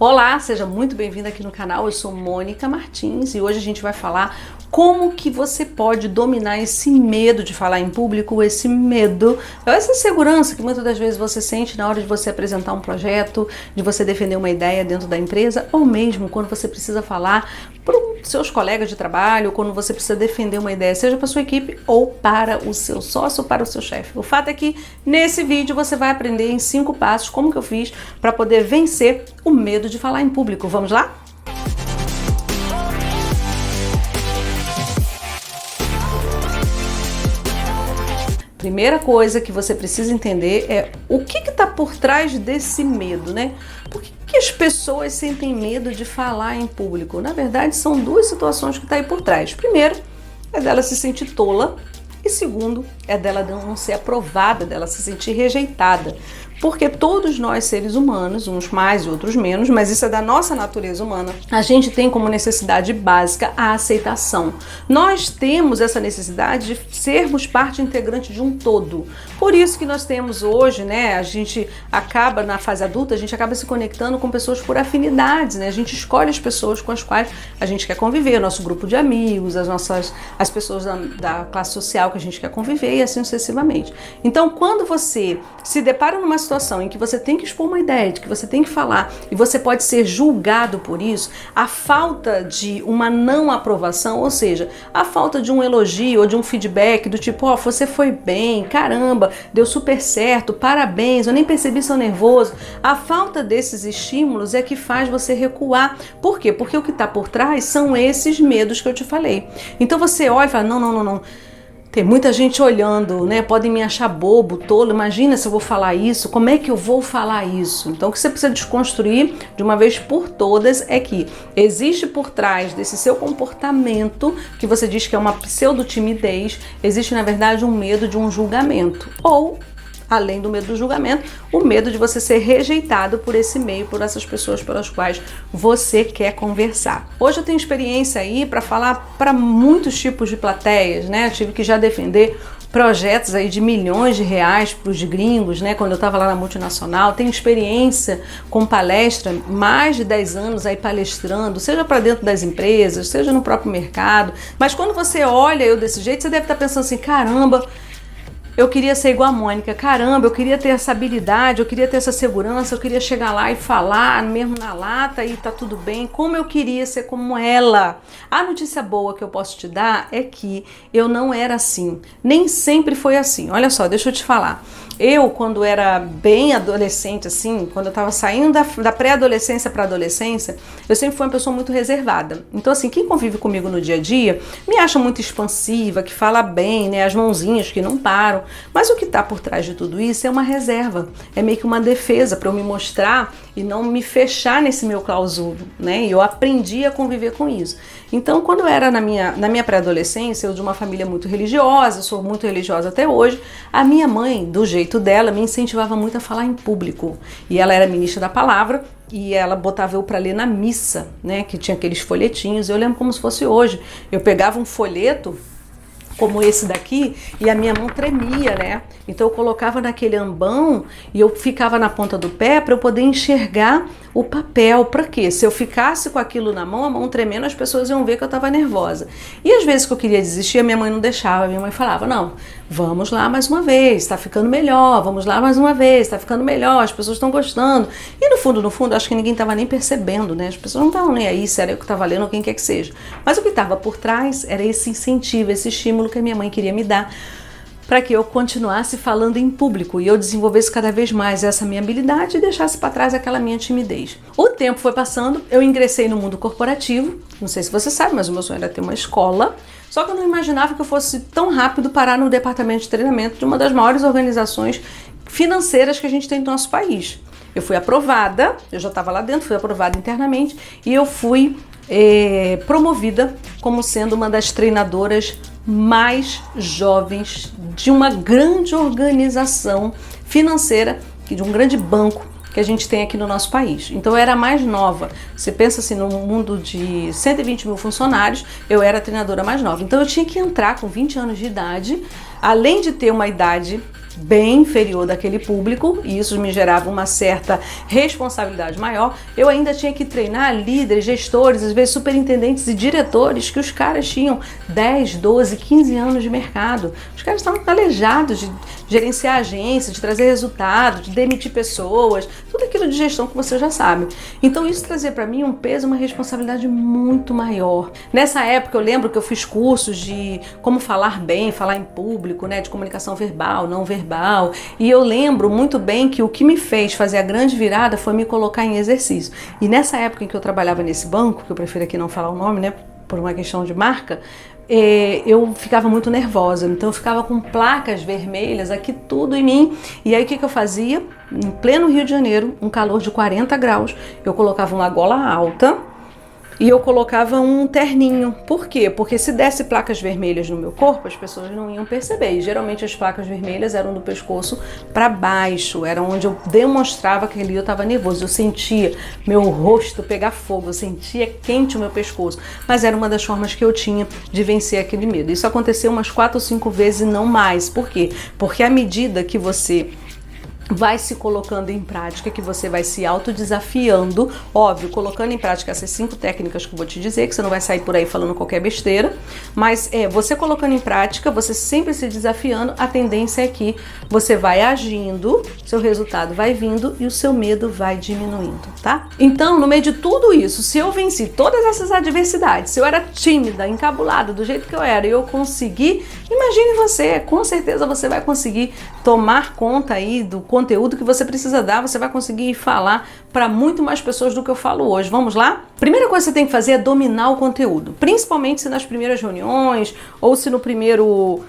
Olá, seja muito bem-vindo aqui no canal. Eu sou Mônica Martins e hoje a gente vai falar como que você pode dominar esse medo de falar em público, esse medo, essa insegurança que muitas das vezes você sente na hora de você apresentar um projeto, de você defender uma ideia dentro da empresa, ou mesmo quando você precisa falar para os seus colegas de trabalho, quando você precisa defender uma ideia, seja para a sua equipe ou para o seu sócio ou para o seu chefe. O fato é que nesse vídeo você vai aprender em 5 passos como que eu fiz para poder vencer o medo de falar em público. Vamos lá? Primeira coisa que você precisa entender é o que está por trás desse medo, né? Por que as pessoas sentem medo de falar em público? Na verdade, são duas situações que estão aí por trás. Primeiro, é dela se sentir tola. E segundo, é dela não ser aprovada, dela se sentir rejeitada. Porque todos nós, seres humanos, uns mais e outros menos, mas isso é da nossa natureza humana, a gente tem como necessidade básica a aceitação. Nós temos essa necessidade de sermos parte integrante de um todo. Por isso que nós temos hoje, né, a gente acaba, na fase adulta, a gente acaba se conectando com pessoas por afinidades, né? A gente escolhe as pessoas com as quais a gente quer conviver, nosso grupo de amigos, as pessoas da classe social que a gente quer conviver e assim sucessivamente. Então, quando você se depara numa situação em que você tem que expor uma ideia, de que você tem que falar e você pode ser julgado por isso, a falta de uma não aprovação, ou seja, a falta de um elogio ou de um feedback do tipo, ó, você foi bem, caramba, deu super certo, parabéns, eu nem percebi seu nervoso. A falta desses estímulos é que faz você recuar. Por quê? Porque o que está por trás são esses medos que eu te falei. Então você olha e fala, não. Tem muita gente olhando, né? Podem me achar bobo, tolo. Imagina se eu vou falar isso. Como é que eu vou falar isso? Então, o que você precisa desconstruir de uma vez por todas é que existe por trás desse seu comportamento, que você diz que é uma pseudo-timidez, existe, na verdade, um medo de um julgamento. Ou, além do medo do julgamento, o medo de você ser rejeitado por esse meio, por essas pessoas pelas quais você quer conversar. Hoje eu tenho experiência aí para falar para muitos tipos de plateias, né? Eu tive que já defender projetos aí de milhões de reais para os gringos, né? Quando eu estava lá na multinacional, tenho experiência com palestra, mais de 10 anos aí palestrando, seja para dentro das empresas, seja no próprio mercado. Mas quando você olha eu desse jeito, você deve estar pensando assim, caramba, eu queria ser igual a Mônica, caramba, eu queria ter essa habilidade, eu queria ter essa segurança, eu queria chegar lá e falar mesmo na lata e tá tudo bem, como eu queria ser como ela. A notícia boa que eu posso te dar é que eu não era assim, nem sempre foi assim. Olha só, deixa eu te falar. Eu, quando era bem adolescente, assim, quando eu tava saindo da pré-adolescência para adolescência, eu sempre fui uma pessoa muito reservada. Então, assim, quem convive comigo no dia a dia me acha muito expansiva, que fala bem, né, as mãozinhas que não param. Mas o que tá por trás de tudo isso é uma reserva, é meio que uma defesa para eu me mostrar e não me fechar nesse meu clausulo, né? E eu aprendi a conviver com isso. Então, quando eu era na minha pré-adolescência, eu de uma família muito religiosa, sou muito religiosa até hoje, a minha mãe, do jeito dela, me incentivava muito a falar em público. E ela era ministra da palavra e ela botava eu para ler na missa, né? Que tinha aqueles folhetinhos. Eu lembro como se fosse hoje. Eu pegava um folheto como esse daqui, e a minha mão tremia, né? Então eu colocava naquele ambão e eu ficava na ponta do pé para eu poder enxergar o papel. Para quê? Se eu ficasse com aquilo na mão, a mão tremendo, as pessoas iam ver que eu estava nervosa. E às vezes que eu queria desistir, a minha mãe não deixava. A minha mãe falava, não, vamos lá mais uma vez, tá ficando melhor, vamos lá mais uma vez, tá ficando melhor, as pessoas estão gostando. E no fundo, acho que ninguém estava nem percebendo, né? As pessoas não estavam nem aí se era eu que estava lendo ou quem quer que seja. Mas o que estava por trás era esse incentivo, esse estímulo que a minha mãe queria me dar para que eu continuasse falando em público e eu desenvolvesse cada vez mais essa minha habilidade e deixasse para trás aquela minha timidez. O tempo foi passando, eu ingressei no mundo corporativo, não sei se você sabe, mas o meu sonho era ter uma escola, só que eu não imaginava que eu fosse tão rápido parar no departamento de treinamento de uma das maiores organizações financeiras que a gente tem no nosso país. Eu fui aprovada, eu já estava lá dentro, fui aprovada internamente e eu fui promovida como sendo uma das treinadoras mais jovens de uma grande organização financeira, de um grande banco que a gente tem aqui no nosso país. Então eu era a mais nova. Você pensa assim, no mundo de 120 mil funcionários, eu era a treinadora mais nova. Então eu tinha que entrar com 20 anos de idade, além de ter uma idade bem inferior daquele público, e isso me gerava uma certa responsabilidade maior. Eu ainda tinha que treinar líderes, gestores, às vezes superintendentes e diretores, que os caras tinham 10, 12, 15 anos de mercado. Os caras estavam calejados de gerenciar agência, de trazer resultados, de demitir pessoas, tudo aquilo de gestão que você já sabe. Então isso trazia para mim um peso, uma responsabilidade muito maior. Nessa época eu lembro que eu fiz cursos de como falar bem, falar em público, né, de comunicação verbal, não verbal, e eu lembro muito bem que o que me fez fazer a grande virada foi me colocar em exercício. E nessa época em que eu trabalhava nesse banco, que eu prefiro aqui não falar o nome, né, por uma questão de marca, eu ficava muito nervosa, então eu ficava com placas vermelhas aqui tudo em mim. E aí o que eu fazia? Em pleno Rio de Janeiro, um calor de 40 graus, eu colocava uma gola alta e eu colocava um terninho. Por quê? Porque se desse placas vermelhas no meu corpo, as pessoas não iam perceber. E geralmente as placas vermelhas eram do pescoço para baixo, era onde eu demonstrava que ali eu estava nervoso. Eu sentia meu rosto pegar fogo, eu sentia quente o meu pescoço. Mas era uma das formas que eu tinha de vencer aquele medo. Isso aconteceu umas 4 ou 5 vezes e não mais. Por quê? Porque à medida que você vai se colocando em prática, que você vai se autodesafiando, óbvio, colocando em prática essas 5 técnicas que eu vou te dizer, que você não vai sair por aí falando qualquer besteira, mas você colocando em prática, você sempre se desafiando, a tendência é que você vai agindo, seu resultado vai vindo e o seu medo vai diminuindo, tá? Então, no meio de tudo isso, se eu venci todas essas adversidades, se eu era tímida, encabulada, do jeito que eu era, e eu consegui, imagine você, com certeza você vai conseguir tomar conta aí do conteúdo que você precisa dar, você vai conseguir falar para muito mais pessoas do que eu falo hoje. Vamos lá? Primeira coisa que você tem que fazer é dominar o conteúdo, principalmente se nas primeiras reuniões ou se no primeiro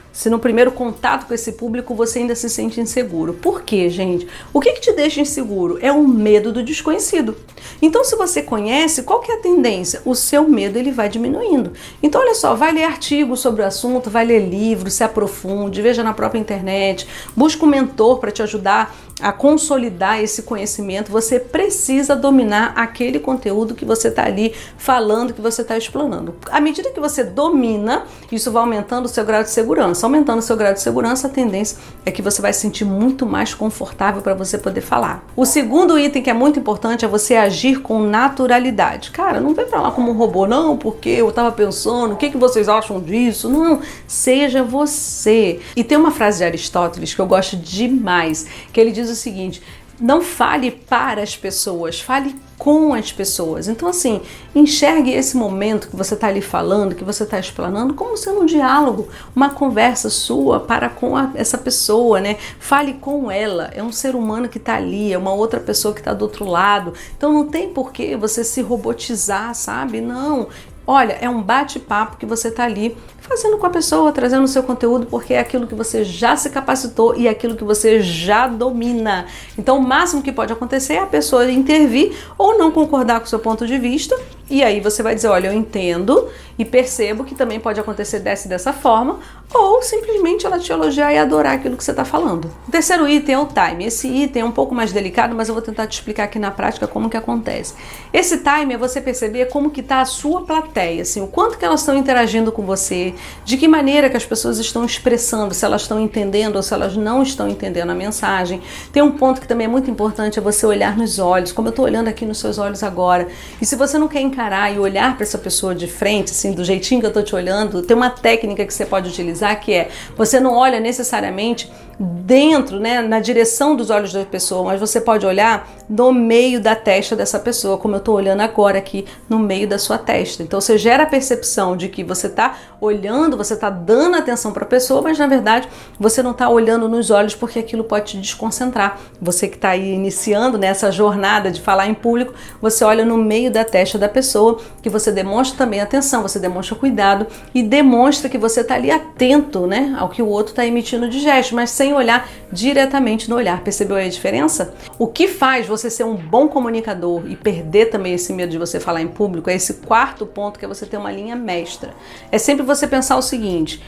contato com esse público você ainda se sente inseguro. Por quê, gente? O que te deixa inseguro? É o medo do desconhecido. Então, se você conhece, qual que é a tendência? O seu medo ele vai diminuindo. Então, olha só, vai ler artigos sobre o assunto, vai ler livros, se aprofunde, veja na própria internet, busca um mentor para te ajudar a consolidar esse conhecimento. Você precisa dominar aquele conteúdo que você está ali falando, que você está explanando. À medida que você domina, isso vai aumentando o seu grau de segurança. Aumentando o seu grau de segurança, a tendência é que você vai se sentir muito mais confortável para você poder falar. O segundo item que é muito importante é você agir com naturalidade. Cara, não vem pra lá como um robô, não, porque eu estava pensando, o que vocês acham disso? Não, seja você. E tem uma frase de Aristóteles que eu gosto demais, que ele diz o seguinte: não fale para as pessoas, fale com as pessoas. Então, assim, enxergue esse momento que você está ali falando, que você está explanando, como sendo um diálogo, uma conversa sua para com essa pessoa, né? Fale com ela, é um ser humano que está ali, é uma outra pessoa que está do outro lado. Então, não tem por que você se robotizar, sabe? Não. Olha, é um bate-papo que você está ali fazendo com a pessoa, trazendo o seu conteúdo, porque é aquilo que você já se capacitou e é aquilo que você já domina. Então, o máximo que pode acontecer é a pessoa intervir ou não concordar com o seu ponto de vista, e aí você vai dizer, olha, eu entendo e percebo que também pode acontecer dessa forma, ou simplesmente ela te elogiar e adorar aquilo que você está falando. O terceiro item é o time. Esse item é um pouco mais delicado, mas eu vou tentar te explicar aqui na prática como que acontece. Esse time é você perceber como que está a sua plateia, assim, o quanto que elas estão interagindo com você, de que maneira que as pessoas estão expressando, se elas estão entendendo ou se elas não estão entendendo a mensagem. Tem um ponto que também é muito importante, é você olhar nos olhos, como eu estou olhando aqui nos seus olhos agora. E se você não quer encarar e olhar para essa pessoa de frente, assim, do jeitinho que eu estou te olhando, tem uma técnica que você pode utilizar, que é, você não olha necessariamente dentro, né, na direção dos olhos da pessoa, mas você pode olhar no meio da testa dessa pessoa, como eu estou olhando agora aqui no meio da sua testa. Então você gera a percepção de que você está olhando, você está dando atenção para a pessoa, mas na verdade você não está olhando nos olhos, porque aquilo pode te desconcentrar. Você que está aí iniciando nessa jornada de falar em público, você olha no meio da testa da pessoa, que você demonstra também atenção, você demonstra cuidado e demonstra que você está ali atento, né, ao que o outro está emitindo de gesto, mas sem olhar diretamente no olhar. Percebeu aí a diferença? O que faz você ser um bom comunicador e perder também esse medo de você falar em público é esse quarto ponto, que é você ter uma linha mestra. É sempre você pensar o seguinte: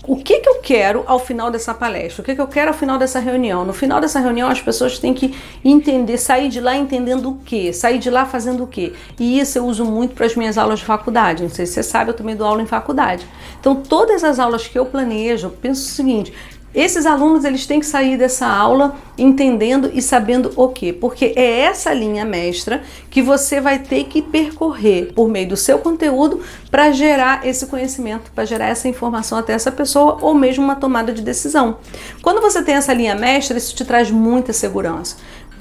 o que eu quero ao final dessa palestra? O que eu quero ao final dessa reunião? No final dessa reunião, as pessoas têm que entender, sair de lá entendendo o quê? Sair de lá fazendo o quê? E isso eu uso muito para as minhas aulas de faculdade. Não sei se você sabe, eu também dou aula em faculdade. Então, todas as aulas que eu planejo, eu penso o seguinte: Esses alunos, eles têm que sair dessa aula entendendo e sabendo o quê? Porque é essa linha mestra que você vai ter que percorrer por meio do seu conteúdo para gerar esse conhecimento, para gerar essa informação até essa pessoa ou mesmo uma tomada de decisão. Quando você tem essa linha mestra, isso te traz muita segurança.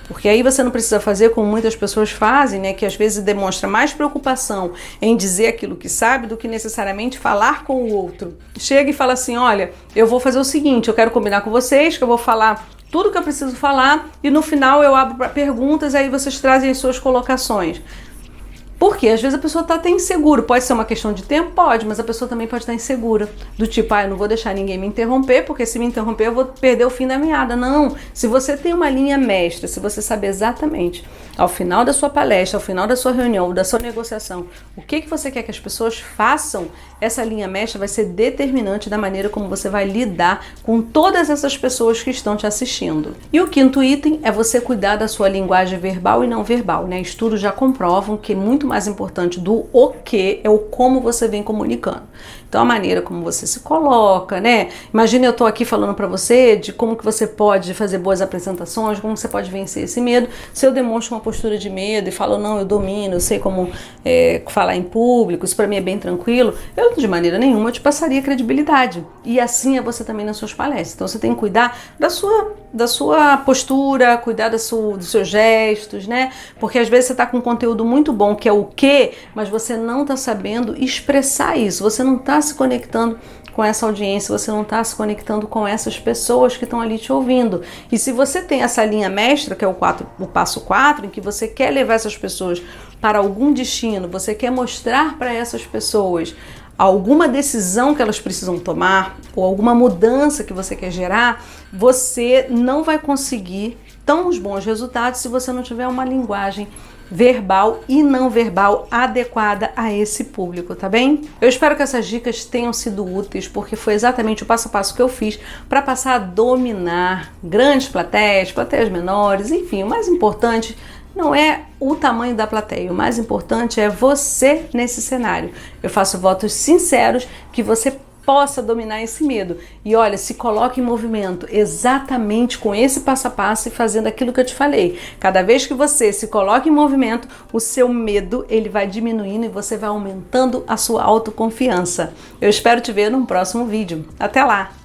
Porque aí você não precisa fazer como muitas pessoas fazem, né? Que às vezes demonstra mais preocupação em dizer aquilo que sabe do que necessariamente falar com o outro. Chega e fala assim, olha, eu vou fazer o seguinte, eu quero combinar com vocês que eu vou falar tudo que eu preciso falar e no final eu abro para perguntas e aí vocês trazem as suas colocações. Porque às vezes a pessoa está até insegura, pode ser uma questão de tempo? Pode, mas a pessoa também pode estar insegura, do tipo, eu não vou deixar ninguém me interromper, porque se me interromper eu vou perder o fim da meada. Não, se você tem uma linha mestra, se você sabe exatamente, ao final da sua palestra, ao final da sua reunião, da sua negociação, o que você quer que as pessoas façam, essa linha mestra vai ser determinante da maneira como você vai lidar com todas essas pessoas que estão te assistindo. E o quinto item é você cuidar da sua linguagem verbal e não verbal, né? Estudos já comprovam que muito mais importante do o que é o como você vem comunicando. Então a maneira como você se coloca, né? Imagina eu tô aqui falando para você de como que você pode fazer boas apresentações, como você pode vencer esse medo. Se eu demonstro uma postura de medo e falo, não, eu domino, eu sei como falar em público, isso para mim é bem tranquilo, eu de maneira nenhuma te passaria credibilidade. E assim é você também nas suas palestras. Então você tem que cuidar da sua postura, cuidar dos seus gestos, né? Porque às vezes você tá com um conteúdo muito bom, que é o quê, mas você não tá sabendo expressar isso, você não tá se conectando com essa audiência, você não está se conectando com essas pessoas que estão ali te ouvindo. E se você tem essa linha mestra, que é o passo 4, em que você quer levar essas pessoas para algum destino, você quer mostrar para essas pessoas alguma decisão que elas precisam tomar ou alguma mudança que você quer gerar, você não vai conseguir tão bons resultados se você não tiver uma linguagem verbal e não verbal adequada a esse público, tá bem? Eu espero que essas dicas tenham sido úteis, porque foi exatamente o passo a passo que eu fiz para passar a dominar grandes plateias, plateias menores, enfim, o mais importante não é o tamanho da plateia, o mais importante é você nesse cenário. Eu faço votos sinceros que você possa dominar esse medo. E olha, se coloque em movimento exatamente com esse passo a passo e fazendo aquilo que eu te falei. Cada vez que você se coloca em movimento, o seu medo ele vai diminuindo e você vai aumentando a sua autoconfiança. Eu espero te ver num próximo vídeo. Até lá!